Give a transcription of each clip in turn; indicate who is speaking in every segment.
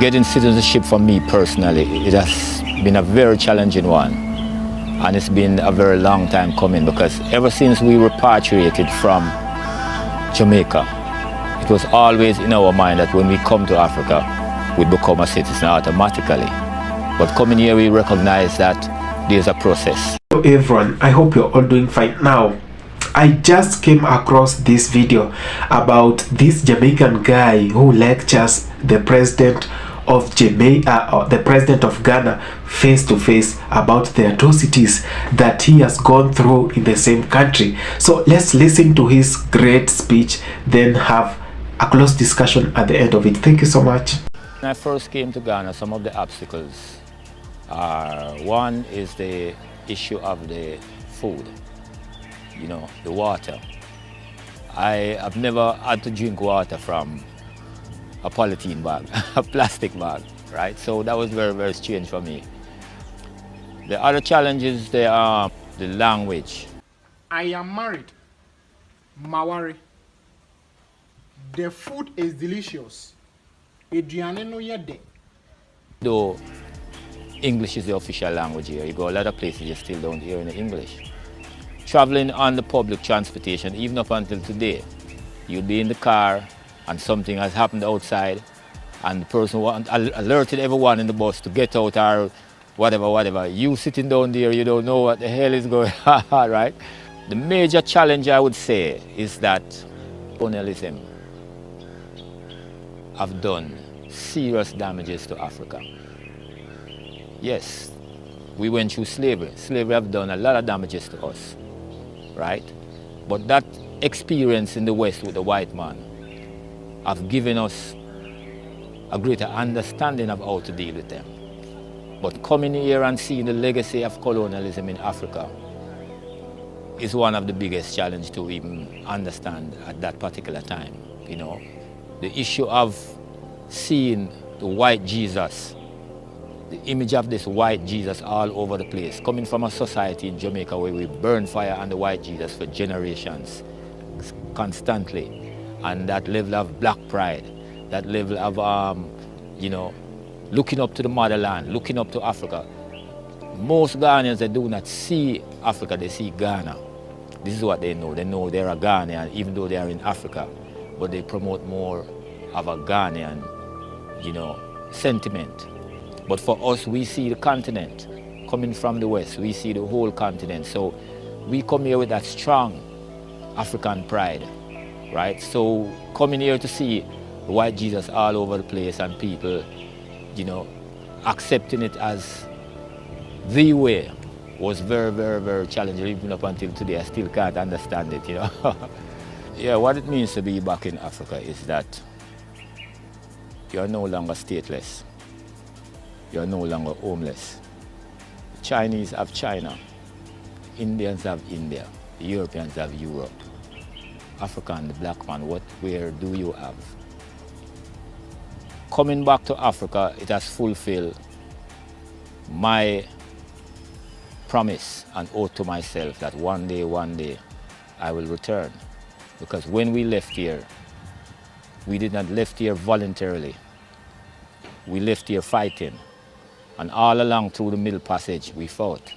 Speaker 1: Getting citizenship for me personally, it has been a very challenging one. And it's been a very long time coming because ever since we repatriated from Jamaica, it was always in our mind that when we come to Africa, we become a citizen automatically. But coming here, we recognize that there's a process.
Speaker 2: Hello everyone, I hope you're all doing fine. Now, I just came across this video about this Jamaican guy who lectures the president of Jamaica, the president of Ghana, face to face about the atrocities that he has gone through in the same country. So let's listen to his great speech, then have a close discussion at the end of it. Thank you so much.
Speaker 1: When I first came to Ghana, some of the obstacles are, one is the issue of the food, you know, the water. I have never had to drink water from a polythene bag, a plastic bag, right? So that was very, very strange for me. The other challenges, they are the language.
Speaker 3: I am married, Mawari. The food is delicious.
Speaker 1: Though English is the official language here, you go a lot of places you still don't hear any English. Traveling on the public transportation, even up until today, you'll be in the car and something has happened outside and the person alerted everyone in the bus to get out or whatever. You sitting down there, you don't know what the hell is going on, right? The major challenge I would say is that colonialism have done serious damages to Africa. Yes, we went through slavery. Slavery have done a lot of damages to us, right? But that experience in the West with the white man have given us a greater understanding of how to deal with them. But coming here and seeing the legacy of colonialism in Africa is one of the biggest challenges to even understand at that particular time, you know. The issue of seeing the white Jesus, the image of this white Jesus all over the place, coming from a society in Jamaica where we burn fire on the white Jesus for generations, constantly. And that level of black pride, that level of, you know, looking up to the motherland, looking up to Africa. Most Ghanaians, they do not see Africa, they see Ghana. This is what they know. They know they're a Ghanaian, even though they are in Africa, but they promote more of a Ghanaian, you know, sentiment. But for us, we see the continent. Coming from the West, we see the whole continent. So we come here with that strong African pride. Right? So coming here to see the white Jesus all over the place and people, you know, accepting it as the way was very, very, very challenging. Even up until today, I still can't understand it, you know. Yeah, what it means to be back in Africa is that you're no longer stateless. You're no longer homeless. The Chinese have China. Indians have India. The Europeans have Europe. African, the black man, where do you have? Coming back to Africa, it has fulfilled my promise and oath to myself that one day, I will return. Because when we left here, we did not left here voluntarily. We left here fighting. And all along through the Middle Passage, we fought.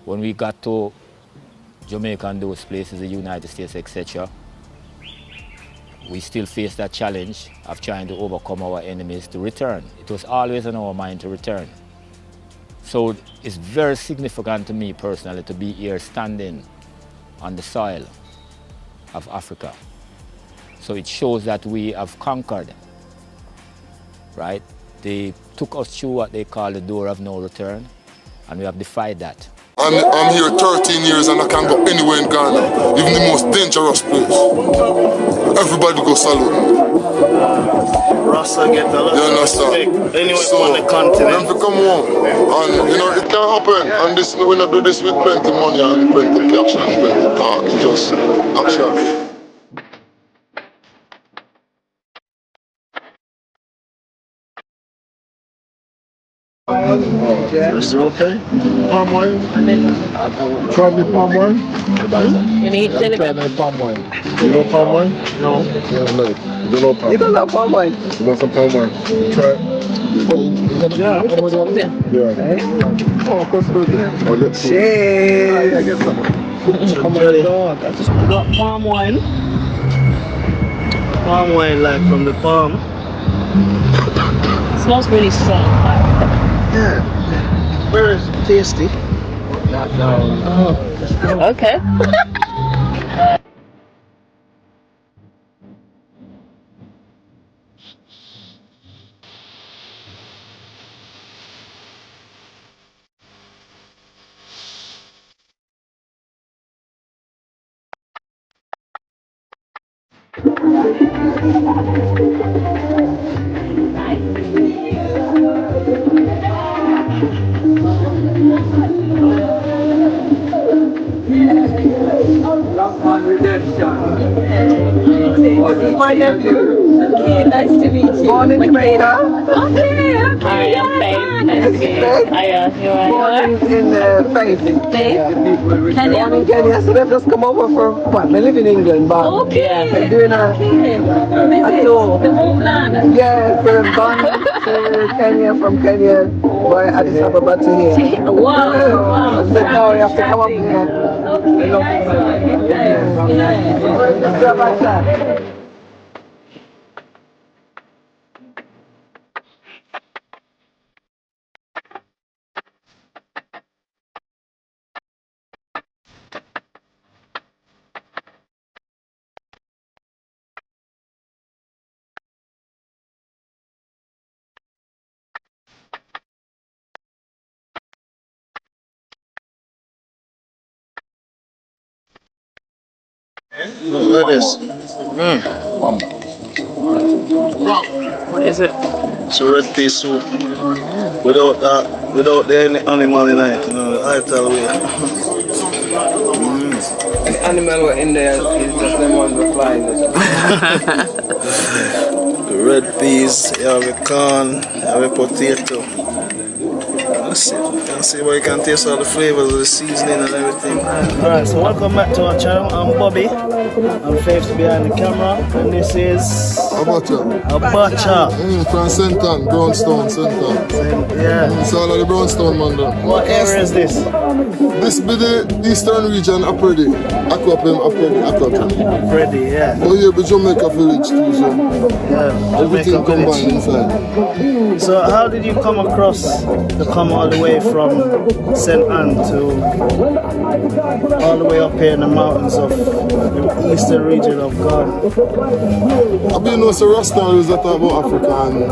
Speaker 1: When we got to Jamaica and those places, the United States, etc., we still face that challenge of trying to overcome our enemies to return. It was always on our mind to return. So it's very significant to me personally to be here standing on the soil of Africa. So it shows that we have conquered, right? They took us through what they call the door of no return, and we have defied that.
Speaker 4: I'm here 13 years and I can go anywhere in Ghana, even the most dangerous place. Everybody go salute.
Speaker 5: Rasta get a lot of respect anywhere
Speaker 4: so,
Speaker 5: on the continent.
Speaker 4: Them to come home, and you know, it can happen. And this, we not do this with plenty money and plenty cash and plenty talk, just action.
Speaker 5: Is it okay?
Speaker 4: Palm wine? Try the palm wine?
Speaker 6: You need to
Speaker 4: Try the palm wine. You know palm wine?
Speaker 5: No.
Speaker 4: Yeah, no. You don't know palm wine?
Speaker 6: You don't know palm wine?
Speaker 4: You want some palm wine? Try it. Oh, custody. Oh, let's see.
Speaker 5: Shit. I get some. Oh my God. I just got palm wine. Palm wine, like from the palm.
Speaker 6: It smells really strong.
Speaker 5: Yeah. Very tasty.
Speaker 6: Oh, okay.
Speaker 5: My nephew.
Speaker 6: Okay, nice to meet you.
Speaker 5: Born in Jamaica.
Speaker 6: Okay, I am Faith. Nice to meet you. You're right.
Speaker 5: Born in Faith.
Speaker 6: Faith? Kenya?
Speaker 5: Born in Kenya, so they've just come over from, well, they live in England, but
Speaker 6: Okay.
Speaker 5: they're doing a tour.
Speaker 6: The homeland.
Speaker 5: Yeah, from Ghana to Kenya, from Kenya, by Addis Ababa to here.
Speaker 6: Wow.
Speaker 5: So now we have to come up here.
Speaker 6: Okay.
Speaker 5: Look at this.
Speaker 6: What is it?
Speaker 5: It's a red pea soup. Without that, without the animal in it, you know, I tell you.
Speaker 7: The animal in there is just them ones were flying.
Speaker 5: The red peas, you have a corn, you have a potato. Let's see, you can see where you can taste all the flavors of the seasoning and everything. Alright, so welcome back to our channel. I'm Bobby. I'm Faith behind the camera, and this is
Speaker 4: Abacha. From Senton, Brownstone, Senton.
Speaker 5: Yeah.
Speaker 4: It's all of the Brownstone, man. There.
Speaker 5: What area is this?
Speaker 4: This be the eastern region, Apredi. Aquapem.
Speaker 5: Freddy, yeah.
Speaker 4: Oh, here be Jamaica village too, so
Speaker 5: Yeah,
Speaker 4: everything
Speaker 5: Jamaica
Speaker 4: combined
Speaker 5: village.
Speaker 4: inside.
Speaker 5: So how did you come across to come all the way from St. Anne to all the way up here in the mountains of the eastern region of Ghana?
Speaker 4: I've been also Rasta is that about Africa and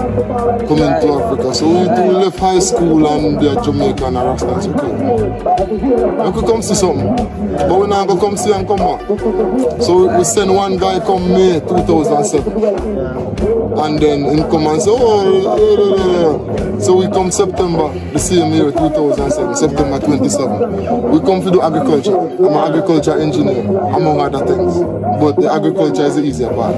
Speaker 4: coming to Africa. So we left high school and be a Jamaican and Rasta. It's okay. We could come see something, but we're not gonna come see and come back. So we send one guy come May 2007, and then him come and say, oh, so we come September the same year 2007, September 27. We come to do agriculture. I'm an agriculture engineer, among other things. But the agriculture is the easier part.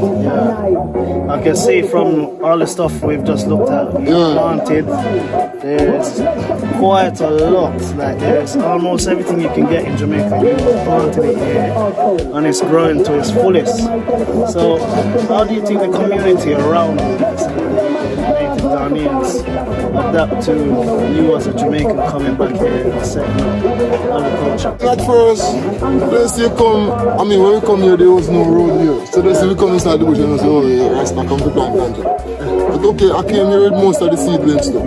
Speaker 5: I can see from all the stuff we've just looked at, planted, there's quite a lot. Like there's almost everything you can get in Jamaica. You've planted it here, and it's growing to its fullest. So, how do you think the community around native Ghanaians adapt to you as a Jamaican coming back here and setting up agriculture?
Speaker 4: At first, first you come, I mean when we come here there was no road here. So they say we come inside the bush and say, oh yeah, Rasta come to plant ganja. But okay, I came here with most of the seedlings too,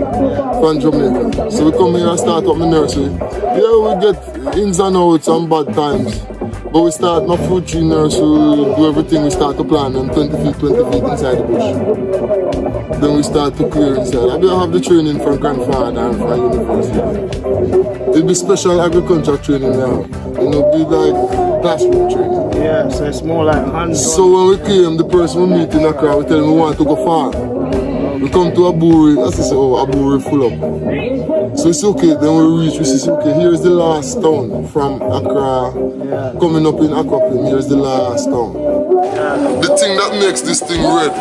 Speaker 4: from Jamaica. So we come here and start up my nursery. Yeah, we get ins and outs and bad times. But we start my fruit tree nursery, do everything, we start to plant and 20 feet inside the bush. Then we start to clear inside. I don't have the training from grandfather and from university. It'll be special agriculture training now. You know, be like classroom training.
Speaker 5: Yeah, so it's more like hands-on.
Speaker 4: So when we came, the person we meet in Accra, we tell him we want to go far. We come to Aburi, as they say, oh, Aburi full up. So it's okay, then we reach, we say, okay, here's the last town from Accra, coming up in Aquapim, here's the last town. The thing that makes this thing red,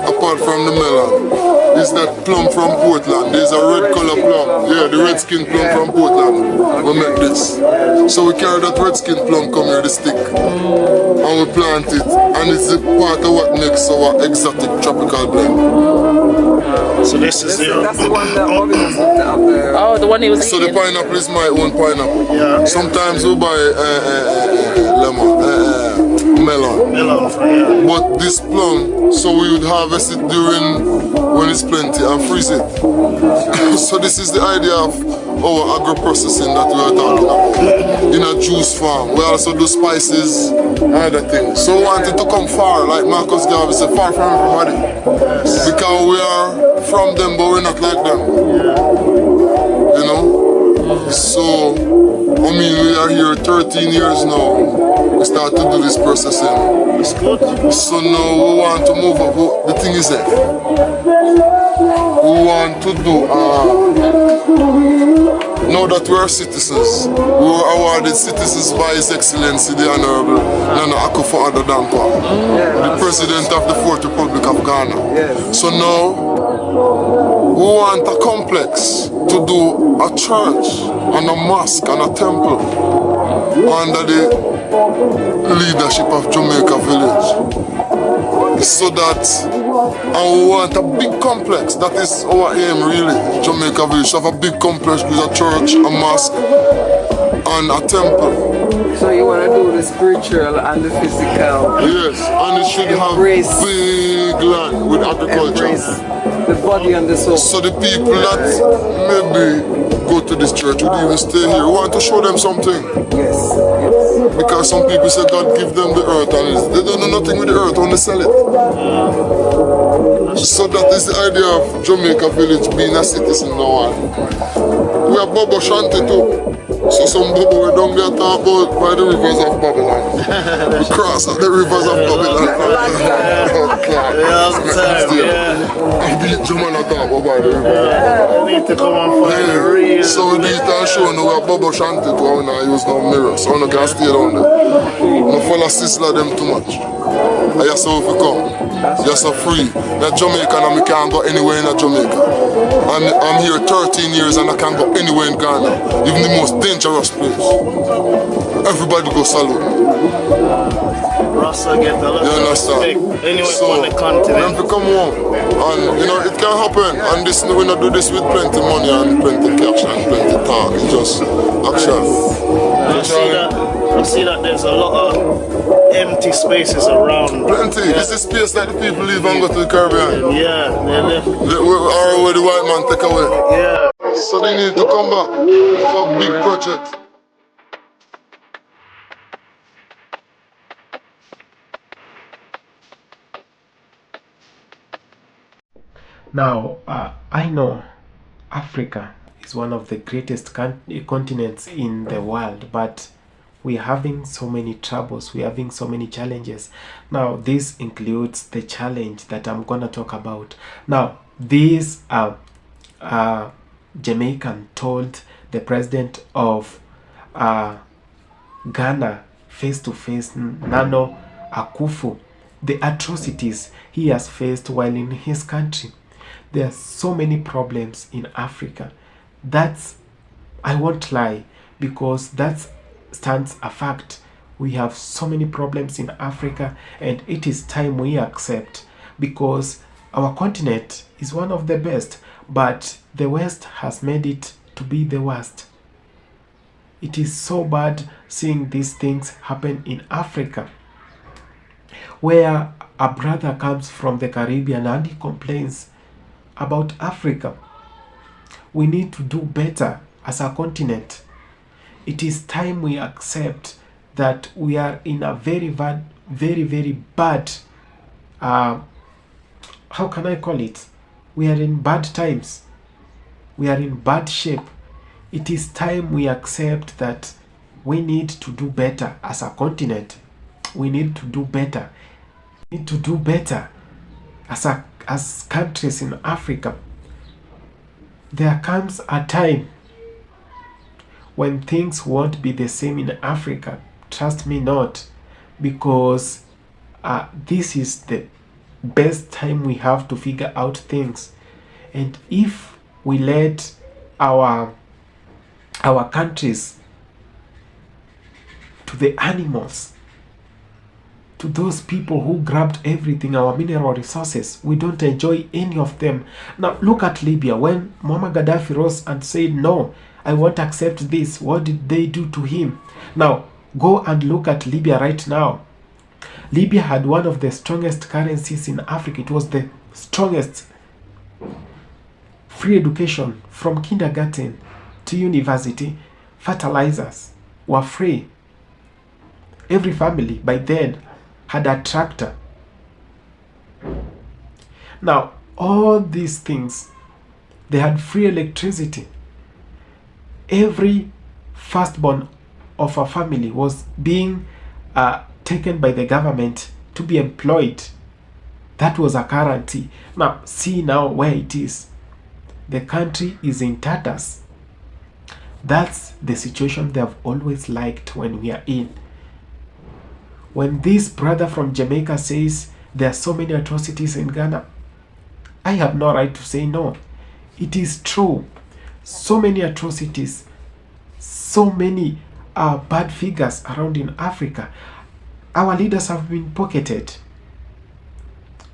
Speaker 4: apart from the melon, is that plum from Portland. There's a red color plum. Yeah, the red skin plum from Portland. We make this. So we carry that red skin plum come here, the stick, and we plant it. And it's the part of what makes our exotic tropical blend.
Speaker 5: So this is the...
Speaker 7: That's the one that Bobby was up there.
Speaker 6: Oh, the one he was
Speaker 4: So the
Speaker 6: eating.
Speaker 4: pineapple is my own pineapple.
Speaker 5: Yeah.
Speaker 4: Sometimes we buy melon.
Speaker 5: melon.
Speaker 4: But this plum, so we would harvest it during when it's plenty and freeze it. So this is the idea of our agro-processing that we are talking about. In a juice farm, we also do spices and other things. So we wanted to come far, like Marcus Garvey said, far from everybody. Because we are from them, but we're not like them. You know? So, I mean, we are here 13 years now. We start to do this processing.
Speaker 5: It's good.
Speaker 4: So now we want to move up. The thing is that we want to do, now that we are citizens, we were awarded citizens by His Excellency the Honorable Nana Akufo-Addo Dankwa, the President of the Fourth Republic of Ghana. So now we want a complex to do a church and a mosque and a temple under the leadership of Jamaica Village. So that, and we want a big complex, that is our aim really, Jamaica Village, to have a big complex with a church, a mosque, and a temple.
Speaker 7: So you want to do the spiritual and the physical.
Speaker 4: Yes, and it should
Speaker 7: Embrace.
Speaker 4: have big land with agriculture.
Speaker 7: Embrace the body and the soul.
Speaker 4: So the people that maybe go to this church would even stay here. We want to show them something.
Speaker 7: Yes.
Speaker 4: Because some people say God give them the earth and they don't do nothing with the earth, only sell it. So that is the idea of Jamaica Village being a citizen now. We have Bobo Shanti too. So some Bobo we don't get talk about by the rivers of Babylon. We cross at the rivers of Babylon. I beat German at talk about the river.
Speaker 5: I need to come and find the real.
Speaker 4: So we need to show now we have Bobo Shanti too, and we not use no mirror. So we can stay down there. No follow Sisla them too much. I just so if we come. Just so free. I'm Jamaican and I can't go anywhere in Jamaica. I'm here 13 years and I can't go anywhere in Ghana. Even the most dangerous place. Everybody go salute.
Speaker 5: Rasta get a lot
Speaker 4: You
Speaker 5: of
Speaker 4: understand?
Speaker 5: respect anywhere
Speaker 4: So,
Speaker 5: on the continent.
Speaker 4: when we come home, and you know, it can happen. And this, we not do this with plenty money and plenty cash and plenty talk. It's just action.
Speaker 5: I see that there's a lot of empty spaces around.
Speaker 4: Plenty. This is space that the people leave and go to the Caribbean.
Speaker 5: Yeah, they live.
Speaker 4: Or where the white man take away.
Speaker 5: Yeah.
Speaker 4: So they need to come back for a big project.
Speaker 2: Now, I know Africa is one of the greatest continents in the world, but we're having so many troubles, we're having so many challenges. Now, this includes the challenge that I'm gonna talk about. Now, this Jamaican told the president of Ghana face to face, Nana Akufo, the atrocities he has faced while in his country. There are so many problems in Africa. That's, I won't lie, because that stands a fact. We have so many problems in Africa, and it is time we accept, because our continent is one of the best, but the West has made it to be the worst. It is so bad seeing these things happen in Africa, where a brother comes from the Caribbean and he complains about Africa. We need to do better as a continent. It is time we accept that we are in a very bad, how can I call it? We are in bad times. We are in bad shape. It is time we accept that we need to do better as a continent. We need to do better. We need to do better as countries in Africa. There comes a time when things won't be the same in Africa. Trust me not, because this is the best time we have to figure out things. And if we let our countries to the animals, to those people who grabbed everything, our mineral resources, we don't enjoy any of them. Now look at Libya. When Muammar Gaddafi rose and said, no, I won't accept this, what did they do to him? Now go and look at Libya right now. Libya had one of the strongest currencies in Africa. It was the strongest. Free education from kindergarten to university. Fertilizers were free. Every family by then had a tractor. Now, all these things, they had free electricity. Every firstborn of a family was being taken by the government to be employed. That was a guarantee. Now, see now where it is. The country is in tatters. That's the situation they have always liked when we are in. When this brother from Jamaica says there are so many atrocities in Ghana, I have no right to say no. It is true. So many atrocities, so many bad figures around in Africa. Our leaders have been pocketed.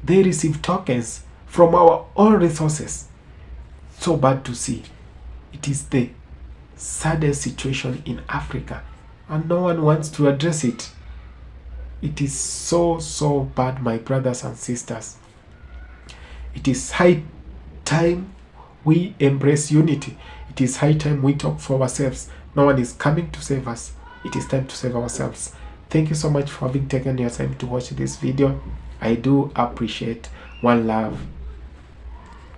Speaker 2: They receive tokens from our own resources. So bad to see. It is the saddest situation in Africa, and no one wants to address it. It is so bad, my brothers and sisters. It is high time we embrace unity. It is high time we talk for ourselves. No one is coming to save us. It is time to save ourselves. Thank you so much for having taken your time to watch this video. I do appreciate. One love.